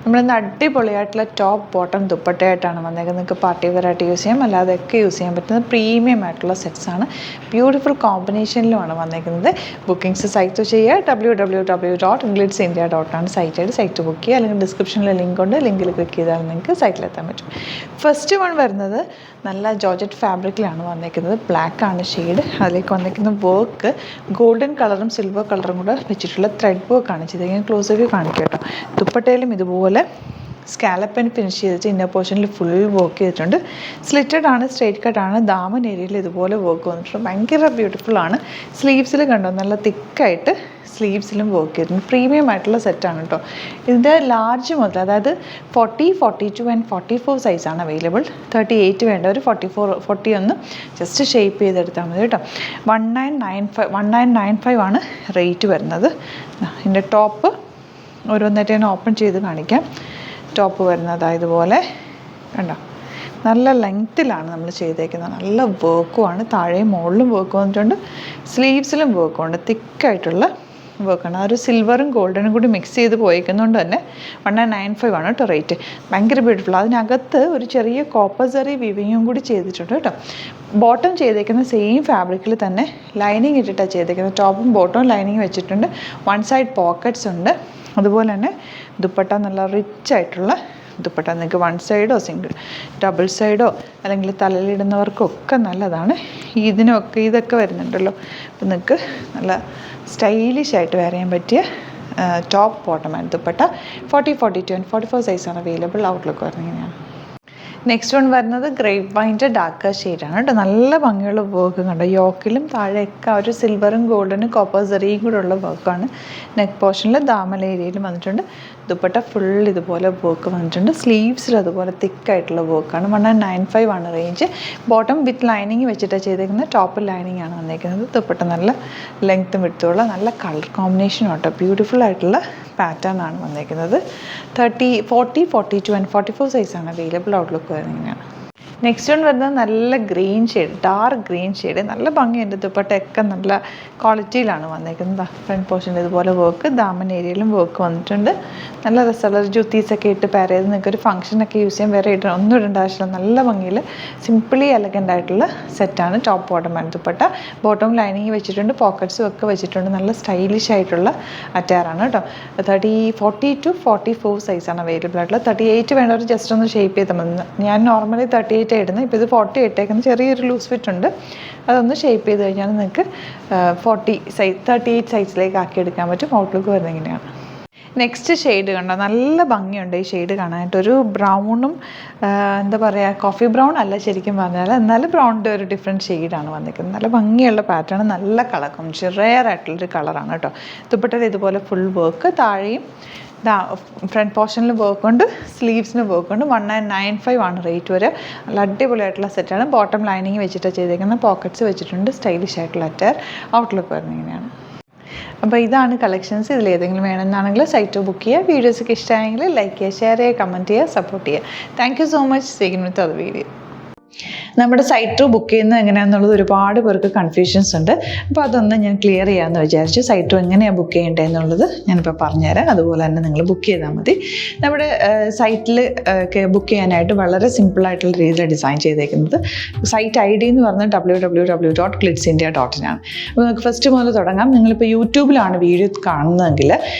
നമ്മളിന്ന് അടിപൊളിയായിട്ടുള്ള top bottom ദുപ്പട്ടയായിട്ടാണ് വന്നേക്കുന്നത്. നിങ്ങൾക്ക് പാർട്ടി വെയറായിട്ട് യൂസ് ചെയ്യാം, അല്ലാതെയൊക്കെ യൂസ് ചെയ്യാൻ പറ്റുന്ന പ്രീമിയം ആയിട്ടുള്ള സെറ്റ്സാണ്. ബ്യൂട്ടിഫുൾ കോമ്പിനേഷനിലുമാണ് വന്നേക്കുന്നത്. ബുക്കിംഗ്സ് സൈറ്റ് ചെയ്യുക, www.glitzeindia.com സൈറ്റ് ബുക്ക് ചെയ്യുക, അല്ലെങ്കിൽ ഡിസ്ക്രിപ്ഷനിൽ ലിങ്ക് ഉണ്ട്, ലിങ്കിൽ ക്ലിക്ക് ചെയ്താൽ നിങ്ങൾക്ക് സൈറ്റിലെത്താൻ പറ്റും. ഫസ്റ്റ് വൺ വരുന്നത് നല്ല ജോർജറ്റ് ഫാബ്രിക്കിലാണ് വന്നേക്കുന്നത്. ബ്ലാക്ക് ആണ് ഷെയ്ഡ്. അതിലേക്ക് വന്നേക്കുന്ന വർക്ക് ഗോൾഡൻ കളറും സിൽവർ കളറും കൂടെ വെച്ചിട്ടുള്ള ത്രെഡ് വർക്കാണ് ചെയ്തിരിക്കുന്നത്. ക്ലോസ് വ്യൂ കാണിക്കുക കേട്ടോ. ദുപ്പട്ടയിലും ഇതുപോലെ സ്കാലപ്പൻ ഫിനിഷ് ചെയ്തിട്ട് ഇന്നർ പോർഷനിൽ ഫുൾ വർക്ക് ചെയ്തിട്ടുണ്ട്. സ്ലിറ്റഡ് ആണ്, സ്ട്രേറ്റ് കട്ടാണ്. ദാമൻ ഏരിയയിൽ ഇതുപോലെ വർക്ക് വന്നിട്ടുണ്ട്. ഭയങ്കര ബ്യൂട്ടിഫുള്ളാണ്. സ്ലീവ്സിൽ കണ്ടോ, നല്ല തിക്കായിട്ട് സ്ലീവ്സിലും വർക്ക് ചെയ്തിട്ടുണ്ട്. പ്രീമിയം ആയിട്ടുള്ള സെറ്റാണ് കേട്ടോ. ഇതിൻ്റെ ലാർജ് മുതൽ, അതായത് 40, 42 ആൻഡ് 44 സൈസാണ് അവൈലബിൾ. 38 വേണ്ടവർ 40 ഒന്ന് ജസ്റ്റ് ഷേപ്പ് ചെയ്തെടുത്താൽ മതി കേട്ടോ. 1995 ആണ് റേറ്റ് വരുന്നത്. ഇതിൻ്റെ ടോപ്പ് ഓരോന്നായിട്ട് ഞാൻ ഓപ്പൺ ചെയ്ത് കാണിക്കാം. ടോപ്പ് വരുന്നത് ഇതുപോലെ കണ്ടോ, നല്ല ലെങ്ത്തിലാണ് നമ്മൾ ചെയ്തേക്കുന്നത്. നല്ല വർക്കുമാണ്. താഴെയും മുകളിലും വർക്ക് വന്നിട്ടുണ്ട്, സ്ലീവ്സിലും വർക്കുണ്ട്. തിക്കായിട്ടുള്ള വർക്കാണ്. ആ ഒരു സിൽവറും ഗോൾഡനും കൂടി മിക്സ് ചെയ്ത് പോയേക്കുന്നതുകൊണ്ട് തന്നെ 1995 ആണ് കേട്ടോ റേറ്റ്. ഭയങ്കര ബ്യൂട്ടിഫുൾ. അതിനകത്ത് ഒരു ചെറിയ കോപ്പർ സെറി വിവിങ്ങും കൂടി ചെയ്തിട്ടുണ്ട് കേട്ടോ. ബോട്ടം ചെയ്തേക്കുന്ന സെയിം ഫാബ്രിക്കിൽ തന്നെ ലൈനിങ് ഇട്ടിട്ടാണ് ചെയ്തേക്കുന്നത്. ടോപ്പും ബോട്ടവും ലൈനിങ് വെച്ചിട്ടുണ്ട്. വൺ സൈഡ് പോക്കറ്റ്സ് ഉണ്ട്. അതുപോലെ തന്നെ ദുപ്പട്ട നല്ല റിച്ച് ആയിട്ടുള്ള ദുപ്പട്ട. നിങ്ങൾക്ക് വൺ സൈഡോ ഡബിൾ സൈഡോ അല്ലെങ്കിൽ തലയിലിടുന്നവർക്കൊക്കെ നല്ലതാണ്. ഇതൊക്കെ വരുന്നുണ്ടല്ലോ. അപ്പം നിങ്ങൾക്ക് നല്ല സ്റ്റൈലിഷ് ആയിട്ട് വെയർ ചെയ്യാൻ പറ്റിയ ടോപ്പ് ബോട്ടം ആയിട്ട് ദുപ്പട്ട 40, 42 ആൻഡ് 44 സൈസാണ് അവൈലബിൾ. ഔട്ട്ലുക്ക് വരുന്നതിനാണ്. നെക്സ്റ്റ് വൺ വരുന്നത് ഗ്രേപ്പ് വൈൻ്റെ ഡാർക്ക് ഷെയ്ഡാണ് കേട്ടോ. നല്ല ഭംഗിയുള്ള വർക്ക് കണ്ടോ. യോക്കിലും താഴെയൊക്കെ ഒരു സിൽവറും ഗോൾഡനും കോപ്പർ സെറിയും കൂടെ ഉള്ള വർക്കാണ്. നെക്ക് പോർഷനിൽ ദാമൻ ഏരിയയിലും വന്നിട്ടുണ്ട്. ദുപ്പട്ട ഫുൾ ഇതുപോലെ വർക്ക് വന്നിട്ടുണ്ട്. സ്ലീവ്സിൽ അതുപോലെ തിക്കായിട്ടുള്ള വർക്കാണ്. 1995 ആണ് റേഞ്ച്. ബോട്ടം വിത്ത് ലൈനിങ് വെച്ചിട്ടാണ് ചെയ്തേക്കുന്നത്. ടോപ്പ് ലൈനിങ് ആണ് വന്നേക്കുന്നത്. ദുപ്പട്ട നല്ല ലെങ്ത്തും വിടുത്തുള്ള നല്ല കളർ കോമ്പിനേഷനും കേട്ടോ. ബ്യൂട്ടിഫുൾ ആയിട്ടുള്ള പാറ്റേൺ ആണ് വന്നേക്കുന്നത്. 30, 40, 42 ആൻഡ് 44 സൈസാണ് അവൈലബിൾ. ഔട്ട്ലുക്ക് വരുന്നതിനാണ്. നെക്സ്റ്റ് വൺ വരുന്നത് നല്ല green shade, dark green shade. നല്ല ഭംഗിയുണ്ട്. ദുപ്പട്ടയൊക്കെ നല്ല ക്വാളിറ്റിയിലാണ് വന്നേക്കുന്നത്. ഫ്രണ്ട് പോർഷനിൽ ഇതുപോലെ വർക്ക്, ദാമൻ ഏരിയയിലും വർക്ക് വന്നിട്ടുണ്ട്. നല്ല രസമുള്ള ജുത്തീസൊക്കെ ഇട്ട് പെയർ ചെയ്ത് നിങ്ങൾക്ക് ഒരു ഫംഗ്ഷനൊക്കെ യൂസ് ചെയ്യാൻ. വേറെ ഒന്നും ഇടേണ്ട ആവശ്യമില്ല. നല്ല ഭംഗിയിൽ സിംപിളി എലഗൻ്റ് ആയിട്ടുള്ള സെറ്റാണ്. ടോപ്പ് ബോട്ടം ആണ് ദുപ്പട്ട. ബോട്ടം ലൈനിങ് വെച്ചിട്ടുണ്ട്, പോക്കറ്റ്സും ഒക്കെ വെച്ചിട്ടുണ്ട്. നല്ല സ്റ്റൈലിഷ് ആയിട്ടുള്ള അറ്റയറാണ് കേട്ടോ. 40 to 44 സൈസാണ് അവൈലബിൾ ആയിട്ടുള്ളത്. 38 വേണ്ടവർ ജസ്റ്റ് ഒന്ന് ഷേപ്പ് ചെയ്താൽ മതി. ഞാൻ നോർമലി 38 ഇടുന്നത്. ഇപ്പോൾ ഇത് 40 ഇട്ടേക്കുന്നത്. ചെറിയൊരു ലൂസ് ഫിറ്റ് ഉണ്ട്. അതൊന്ന് ഷേപ്പ് ചെയ്ത് കഴിഞ്ഞാൽ നിങ്ങൾക്ക് 38 സൈസിലേക്ക് ആക്കി എടുക്കാൻ പറ്റും. ഔട്ട്ലുക്ക് വരുന്നത് ഇങ്ങനെയാണ്. നെക്സ്റ്റ് ഷെയ്ഡ് കണ്ടോ, നല്ല ഭംഗിയുണ്ട് ഈ ഷെയ്ഡ് കാണാനായിട്ട്. ഒരു ബ്രൗണും എന്താ പറയുക, കോഫി ബ്രൗൺ അല്ല ശരിക്കും പറഞ്ഞാൽ, എന്നാലും ബ്രൗണിൻ്റെ ഒരു ഡിഫറെൻറ്റ് ഷെയ്ഡാണ് വന്നിരിക്കുന്നത്. നല്ല ഭംഗിയുള്ള പാറ്റേൺ, നല്ല കളർ കോമ്പിനേഷൻ, റെയർ ആയിട്ടുള്ളൊരു കളറാണ് കേട്ടോ. ദുപ്പട്ടയിൽ ഇതുപോലെ ഫുൾ വർക്ക്, താഴെയും ഫ്രണ്ട് പോർഷനിൽ വർക്ക് ഉണ്ട്, സ്ലീവ്സിന് വർക്ക് ഉണ്ട്. 1995 ആണ് റേറ്റ് വരെ. നല്ല അടിപൊളിയായിട്ടുള്ള സെറ്റാണ്. ബോട്ടം ലൈനിങ് വെച്ചിട്ടാണ് ചെയ്തേക്കുന്നത്. പോക്കറ്റ്സ് വെച്ചിട്ടുണ്ട്. സ്റ്റൈലിഷ് ആയിട്ടുള്ള അറ്റയർ. ഔട്ട്ലുക്ക് വരുന്നത് ഇങ്ങനെയാണ്. അപ്പോൾ ഇതാണ് കളക്ഷൻസ്. ഇതിലേതെങ്കിലും വേണമെന്നാണെങ്കിൽ സൈറ്റ് ബുക്ക് ചെയ്യുക. വീഡിയോസൊക്കെ ഇഷ്ടമായെങ്കിൽ ലൈക്ക് ചെയ്യുക, ഷെയർ ചെയ്യുക, കമൻറ്റ് ചെയ്യുക, സപ്പോർട്ട് ചെയ്യുക. Thank you so much. See you again with അത് വീഡിയോ. നമ്മുടെ സൈറ്റ് ബുക്ക് ചെയ്യുന്നത് എങ്ങനെയാണെന്നുള്ളത് ഒരുപാട് പേർക്ക് കൺഫ്യൂഷൻസ് ഉണ്ട്. അപ്പോൾ അതൊന്ന് ഞാൻ ക്ലിയർ ചെയ്യാമെന്ന് വിചാരിച്ചു. സൈറ്റ് എങ്ങനെയാണ് ബുക്ക് ചെയ്യേണ്ടത് എന്നുള്ളത് ഞാനിപ്പോൾ പറഞ്ഞുതരാം. അതുപോലെ തന്നെ നിങ്ങൾ ബുക്ക് ചെയ്താൽ മതി. നമ്മുടെ സൈറ്റിൽ ബുക്ക് ചെയ്യാനായിട്ട് വളരെ സിമ്പിളായിട്ടുള്ള രീതിയിൽ ഡിസൈൻ ചെയ്തേക്കുന്നത്. സൈറ്റ് ID എന്ന് പറഞ്ഞാൽ www.glitzeindia.in ആണ്. അപ്പോൾ നമുക്ക് ഫസ്റ്റ് മുതൽ തുടങ്ങാം. നിങ്ങളിപ്പോൾ യൂട്യൂബിലാണ് വീഡിയോ കാണുന്നതെങ്കിൽ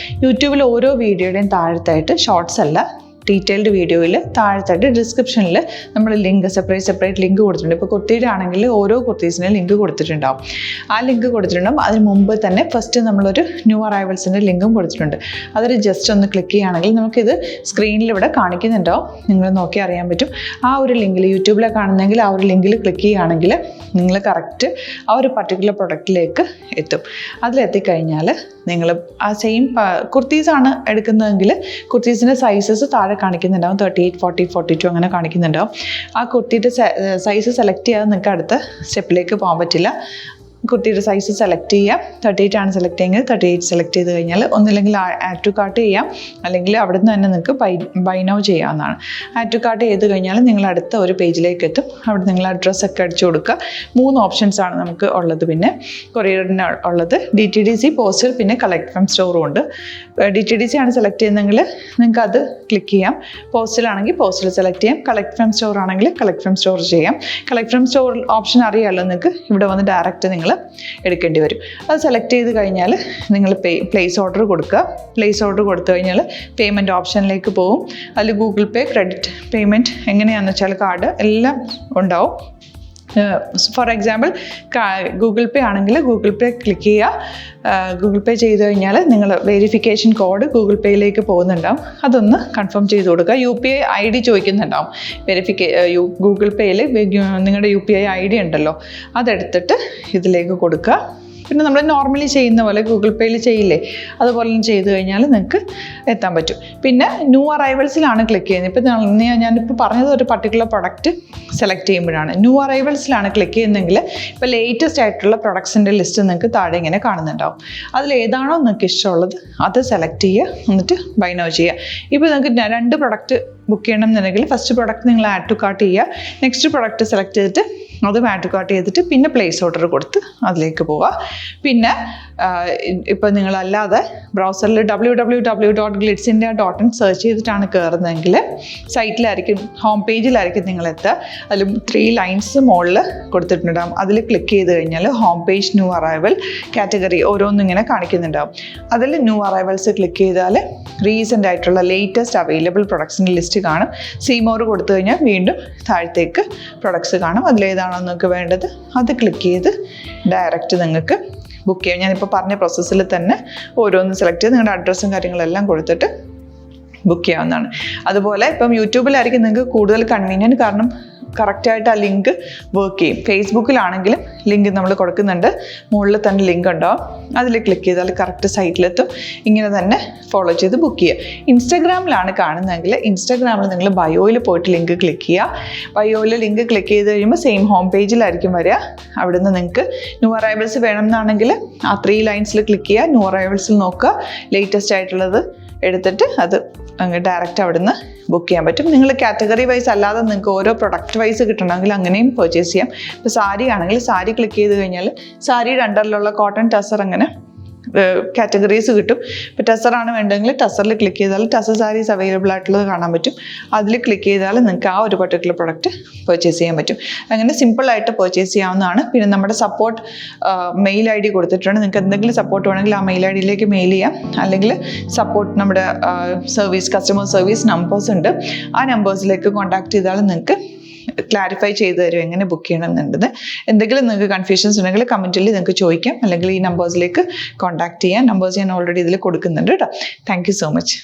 യൂട്യൂബിൽ ഓരോ വീഡിയോയുടെയും താഴത്തായിട്ട് ഷോർട്സ് അല്ല, ഡീറ്റെയിൽഡ് വീഡിയോയിൽ താഴത്തായിട്ട് ഡിസ്ക്രിപ്ഷനിൽ നമ്മൾ ലിങ്ക് സെപ്പറേറ്റ് ലിങ്ക് കൊടുത്തിട്ടുണ്ട്. ഇപ്പോൾ കുർത്തിയുടെ ആണെങ്കിൽ ഓരോ കുർത്തീസിനും ലിങ്ക് കൊടുത്തിട്ടുണ്ടാവും. ആ ലിങ്ക് കൊടുത്തിട്ടുണ്ടാവും. അതിന് മുമ്പ് തന്നെ ഫസ്റ്റ് നമ്മളൊരു ന്യൂ അറൈവൽസിൻ്റെ ലിങ്കും കൊടുത്തിട്ടുണ്ട്. അതൊരു ജസ്റ്റ് ഒന്ന് ക്ലിക്ക് ചെയ്യുകയാണെങ്കിൽ നമുക്കിത് സ്ക്രീനിൽ ഇവിടെ കാണിക്കുന്നുണ്ടാവും. നിങ്ങൾ നോക്കി അറിയാൻ പറ്റും. ആ ഒരു ലിങ്കിൽ, യൂട്യൂബിലെ കാണുന്നെങ്കിൽ ആ ഒരു ലിങ്കിൽ ക്ലിക്ക് ചെയ്യുകയാണെങ്കിൽ നിങ്ങൾ കറക്റ്റ് ആ ഒരു പർട്ടിക്കുലർ പ്രൊഡക്റ്റിലേക്ക് എത്തും. അതിലെത്തിക്കഴിഞ്ഞാൽ നിങ്ങൾ ആ സെയിം കുർത്തീസാണ് എടുക്കുന്നതെങ്കിൽ കുർത്തീസിൻ്റെ സൈസസ് താഴെ കാണിക്കുന്നുണ്ടാവും. 38, 40, 42 അങ്ങനെ കാണിക്കുന്നുണ്ടാവും. ആ കുർത്തിയുടെ സൈസ് സെലക്ട് ചെയ്യാതെ നിങ്ങൾക്ക് അടുത്ത സ്റ്റെപ്പിലേക്ക് പോകാൻ പറ്റില്ല. കുർത്തിയുടെ സൈസ് സെലക്ട് ചെയ്യാം. 38 ആണ് സെലക്ട് ചെയ്യുന്നത്. 38 സെലക്ട് ചെയ്ത് കഴിഞ്ഞാൽ ഒന്നില്ലെങ്കിൽ ആഡ് ടു കാർട്ട് ചെയ്യാം, അല്ലെങ്കിൽ അവിടെ നിന്ന് തന്നെ നിങ്ങൾക്ക് ബൈ നൗ ചെയ്യാവുന്നതാണ്. ആഡ് ടു കാർട്ട് ചെയ്ത് കഴിഞ്ഞാൽ നിങ്ങൾ അടുത്ത ഒരു പേജിലേക്ക് എത്തും. അവിടെ നിങ്ങൾ അഡ്രസ്സൊക്കെ അടിച്ചു കൊടുക്കുക. 3 ഓപ്ഷൻസ് ആണ് നമുക്ക് ഉള്ളത്. പിന്നെ കൊറിയറിന് ഉള്ളത് DTDC, പോസ്റ്റൽ, പിന്നെ കളക്ട് ഫ്രം സ്റ്റോറും ഉണ്ട്. DTDC ആണ് സെലക്ട് ചെയ്യുന്നതെങ്കിൽ നിങ്ങൾക്ക് അത് ക്ലിക്ക് ചെയ്യാം. പോസ്റ്റലാണെങ്കിൽ പോസ്റ്റൽ സെലക്ട് ചെയ്യാം. കളക്ട് ഫ്രം സ്റ്റോർ ആണെങ്കിൽ കളക്ട് ഫ്രം സ്റ്റോർ ചെയ്യാം. കളക്ട് ഫ്രം സ്റ്റോർ ഓപ്ഷൻ അറിയാമല്ലോ നിങ്ങൾക്ക്. ഇവിടെ വന്ന് ഡയറക്റ്റ് നിങ്ങൾ എടുക്കേണ്ടി വരും. അത് സെലക്ട് ചെയ്ത് കഴിഞ്ഞാൽ നിങ്ങൾ പ്ലേസ് ഓർഡർ കൊടുക്കുക. പ്ലേസ് ഓർഡർ കൊടുത്തു കഴിഞ്ഞാൽ പേയ്മെൻറ്റ് ഓപ്ഷനിലേക്ക് പോകും. അതിൽ ഗൂഗിൾ പേ, ക്രെഡിറ്റ് പേയ്മെൻറ്റ് എങ്ങനെയാണെന്ന് വെച്ചാൽ കാർഡ് എല്ലാം ഉണ്ടാവും. ഫോർ എക്സാമ്പിൾ ഗൂഗിൾ പേ ആണെങ്കിൽ ഗൂഗിൾ പേ ക്ലിക്ക് ചെയ്യുക. ഗൂഗിൾ പേ ചെയ്ത് കഴിഞ്ഞാൽ നിങ്ങൾ വെരിഫിക്കേഷൻ കോഡ് ഗൂഗിൾ പേയിലേക്ക് പോകുന്നുണ്ടാവും. അതൊന്ന് കൺഫേം ചെയ്ത് കൊടുക്കുക. UPI ID ചോദിക്കുന്നുണ്ടാവും. ഗൂഗിൾ പേയിൽ നിങ്ങളുടെ UPI ID ഉണ്ടല്ലോ, അതെടുത്തിട്ട് ഇതിലേക്ക് കൊടുക്കുക. പിന്നെ നമ്മൾ നോർമലി ചെയ്യുന്ന പോലെ ഗൂഗിൾ പേയിൽ ചെയ്യില്ലേ, അതുപോലെ ചെയ്ത് കഴിഞ്ഞാൽ നിങ്ങൾക്ക് എത്താൻ പറ്റും. പിന്നെ ന്യൂ അറൈവൽസിലാണ് ക്ലിക്ക് ചെയ്യുന്നത്. ഇപ്പം ഞാനിപ്പോൾ പറഞ്ഞത് ഒരു പർട്ടിക്കുലർ പ്രൊഡക്റ്റ് സെലക്ട് ചെയ്യുമ്പോഴാണ്. ന്യൂ അറൈവൽസിലാണ് ക്ലിക്ക് ചെയ്യുന്നതെങ്കിൽ ഇപ്പോൾ ലേറ്റസ്റ്റ് ആയിട്ടുള്ള പ്രൊഡക്ട്സിൻ്റെ ലിസ്റ്റ് നിങ്ങൾക്ക് താഴെ ഇങ്ങനെ കാണുന്നുണ്ടാവും. അതിൽ ഏതാണോ നിങ്ങൾക്ക് ഇഷ്ടമുള്ളത് അത് സെലക്ട് ചെയ്യുക, എന്നിട്ട് ബൈ നൗ ചെയ്യുക. ഇപ്പോൾ നിങ്ങൾക്ക് 2 പ്രൊഡക്റ്റ് ബുക്ക് ചെയ്യണം എന്നുണ്ടെങ്കിൽ ഫസ്റ്റ് പ്രൊഡക്റ്റ് നിങ്ങൾ ആഡ് ടു കാർട്ട് ചെയ്യുക. നെക്സ്റ്റ് പ്രൊഡക്റ്റ് സെലക്ട് ചെയ്തിട്ട് അതും ആഡ് ടു കാർട്ട് ചെയ്തിട്ട് പിന്നെ പ്ലേസ് ഓർഡർ കൊടുത്ത് അതിലേക്ക് പോവുക. പിന്നെ ഇപ്പോൾ നിങ്ങളല്ലാതെ ബ്രൗസറിൽ www.glitzindia.in സെർച്ച് ചെയ്തിട്ടാണ് കയറുന്നതെങ്കിൽ സൈറ്റിലായിരിക്കും, ഹോം പേജിലായിരിക്കും നിങ്ങളെത്തുക. അതിൽ 3 ലൈൻസ് മുകളിൽ കൊടുത്തിട്ടുണ്ടാകും. അതിൽ ക്ലിക്ക് ചെയ്ത് കഴിഞ്ഞാൽ home page, new arrival, category ഓരോന്നും ഇങ്ങനെ കാണിക്കുന്നുണ്ടാവും. അതിൽ ന്യൂ അറൈവൽസ് ക്ലിക്ക് ചെയ്താൽ റീസെൻ്റ് ആയിട്ടുള്ള ലേറ്റസ്റ്റ് അവൈലബിൾ പ്രൊഡക്ട്സിൻ്റെ ലിസ്റ്റ് കാണും. സീമോർ കൊടുത്തു കഴിഞ്ഞാൽ വീണ്ടും താഴത്തേക്ക് പ്രൊഡക്ട്സ് കാണും. അതിലേതാണോ നിങ്ങൾക്ക് വേണ്ടത് അത് ക്ലിക്ക് ചെയ്ത് ഡയറക്റ്റ് നിങ്ങൾക്ക് ബുക്ക് ചെയ്യാം. ഞാനിപ്പോൾ പറഞ്ഞ പ്രോസസ്സിൽ തന്നെ ഓരോന്ന് സെലക്ട് ചെയ്ത് നിങ്ങളുടെ അഡ്രസ്സും കാര്യങ്ങളെല്ലാം കൊടുത്തിട്ട് ബുക്ക് ചെയ്യാവുന്നതാണ്. അതുപോലെ ഇപ്പം യൂട്യൂബിലായിരിക്കും നിങ്ങൾക്ക് കൂടുതൽ കൺവീനിയൻറ്റ്, കാരണം കറക്റ്റായിട്ട് ആ ലിങ്ക് വർക്ക് ചെയ്യും. ഫേസ്ബുക്കിലാണെങ്കിലും ലിങ്ക് നമ്മൾ കൊടുക്കുന്നുണ്ട്, മുകളിൽ തന്നെ ലിങ്ക് ഉണ്ടാവും. അതിൽ ക്ലിക്ക് ചെയ്താൽ കറക്റ്റ് സൈറ്റിലെത്തും. ഇങ്ങനെ തന്നെ ഫോളോ ചെയ്ത് ബുക്ക് ചെയ്യുക. ഇൻസ്റ്റാഗ്രാമിലാണ് കാണുന്നതെങ്കിൽ ഇൻസ്റ്റാഗ്രാമിൽ നിങ്ങൾ ബയോയിൽ പോയിട്ട് ലിങ്ക് ക്ലിക്ക് ചെയ്യുക. ബയോയിൽ ലിങ്ക് ക്ലിക്ക് ചെയ്ത് കഴിയുമ്പോൾ സെയിം ഹോം പേജിലായിരിക്കും വരിക. അവിടുന്ന് നിങ്ങൾക്ക് ന്യൂ അറൈവൽസ് വേണം എന്നാണെങ്കിൽ ആ 3 ലൈൻസിൽ ക്ലിക്ക് ചെയ്യുക. ന്യൂ അറൈവൽസിൽ നോക്കുക, ലേറ്റസ്റ്റ് ആയിട്ടുള്ളത് എടുത്തിട്ട് അത് അങ്ങ് ഡയറക്റ്റ് അവിടുന്ന് ബുക്ക് ചെയ്യാൻ പറ്റും. നിങ്ങൾ കാറ്റഗറി വൈസ് അല്ലാതെ നിങ്ങൾക്ക് ഓരോ പ്രൊഡക്റ്റ് വൈസ് കിട്ടണമെങ്കിൽ അങ്ങനെയും പർച്ചേസ് ചെയ്യാം. ഇപ്പോൾ സാരി ആണെങ്കിൽ സാരി ക്ലിക്ക് ചെയ്ത് കഴിഞ്ഞാൽ സാരിയുടെ അണ്ടറിലുള്ള കോട്ടൺ ടസർ അങ്ങനെ കാറ്റഗറീസ് കിട്ടും. ഇപ്പോൾ ടസറാണ് വേണ്ടതെങ്കിൽ ടസറിൽ ക്ലിക്ക് ചെയ്താൽ ടസർ സാരീസ് അവൈലബിൾ ആയിട്ടുള്ളത് കാണാൻ പറ്റും. അതിൽ ക്ലിക്ക് ചെയ്താൽ നിങ്ങൾക്ക് ആ ഒരു പർട്ടിക്കുലർ പ്രൊഡക്റ്റ് പർച്ചേസ് ചെയ്യാൻ പറ്റും. അങ്ങനെ സിമ്പിളായിട്ട് പർച്ചേസ് ചെയ്യാവുന്നതാണ്. പിന്നെ നമ്മുടെ സപ്പോർട്ട് മെയിൽ ID കൊടുത്തിട്ടുണ്ട്. നിങ്ങൾക്ക് എന്തെങ്കിലും സപ്പോർട്ട് വേണമെങ്കിൽ ആ മെയിൽ IDയിലേക്ക് മെയിൽ ചെയ്യാം. അല്ലെങ്കിൽ സപ്പോർട്ട് നമ്മുടെ കസ്റ്റമർ സർവീസ് നമ്പേഴ്സ് ഉണ്ട്. ആ നമ്പേഴ്സിലേക്ക് കോൺടാക്ട് ചെയ്താൽ നിങ്ങൾക്ക് ക്ലാരിഫൈ ചെയ്ത് തരും എങ്ങനെ ബുക്ക് ചെയ്യണം എന്നുള്ളത്. എന്തെങ്കിലും നിങ്ങൾക്ക് കൺഫ്യൂഷൻസ് ഉണ്ടെങ്കിൽ കമൻറ്റിൽ നിങ്ങൾക്ക് ചോദിക്കാം, അല്ലെങ്കിൽ ഈ നമ്പേഴ്സിലേക്ക് കോൺടാക്ട് ചെയ്യാം. നമ്പേഴ്സ് ഞാൻ ഓൾറെഡി ഇതിൽ കൊടുക്കുന്നുണ്ട് കേട്ടോ. Thank you so much.